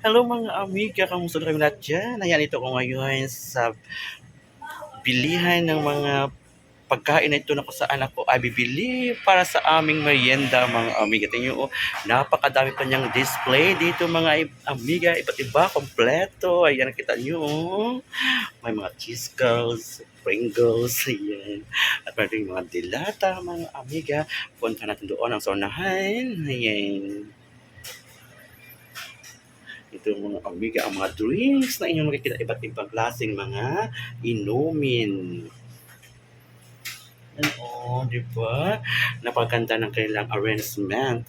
Hello mga amiga, kamusta na kayo lahat dyan? Ayan, ito ko ngayon sa bilihan ng mga pagkain na ito na kung saan ako ay bibili para sa aming merienda mga amiga. Tingnan nyo, napakadami pa niyang display dito mga amiga, iba't iba, kompleto. Ayan, nakita nyo, may mga cheese curls, Pringles, ayan. At meron yung mga dilata mga amiga. Punta natin doon ang saunahan. Ayan. Ito yung mga amiga, ang mga drinks na inyong makikita, iba't ibang klaseng mga inumin. Oo, di ba? Napaganda ng kanilang arrangement.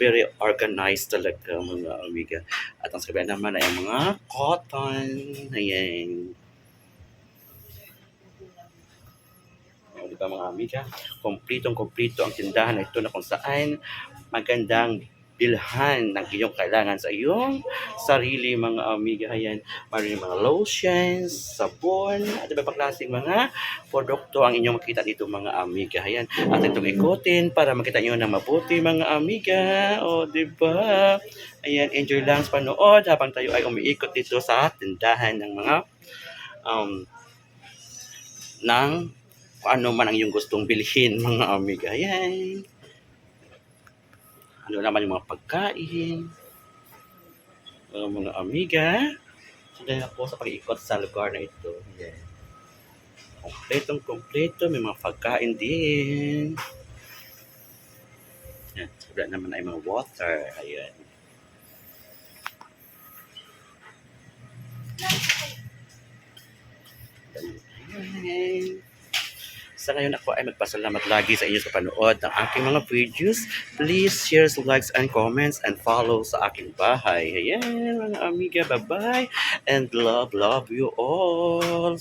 Very organized talaga mga amiga. At ang sabihan naman ay ang mga cotton. Ayan. O, di ba mga amiga? Kompletong-kompleto ang tindahan na ito na kung saan magandang bilhan ng iyong kailangan sa iyong sarili mga amiga. Ayan, maraming mga lotions, sabon, at iba pa klaseng mga produkto ang inyong makita dito mga amiga. Ayan, at itong ikutin para makita nyo na mabuti mga amiga. O, di ba? Ayan, enjoy lang sa panood habang tayo ay umiikot dito sa tindahan ng mga um, ng kung ano man ang iyong gustong bilhin mga amiga. Ayan. Ano naman yung mga pagkain, mga amiga. Sundan ako sa pag-iikot sa lugar na ito. Ayan. Kompletong kompleto, may mga pagkain din. Ayan. Sobra naman ay mga water. Ayan. Ayan. Sa ngayon ako ay magpasalamat lagi sa inyo sa panood ng aking mga videos. Please share, likes, and comments and follow sa aking bahay. Ayan, mga amiga, bye-bye. And love you all.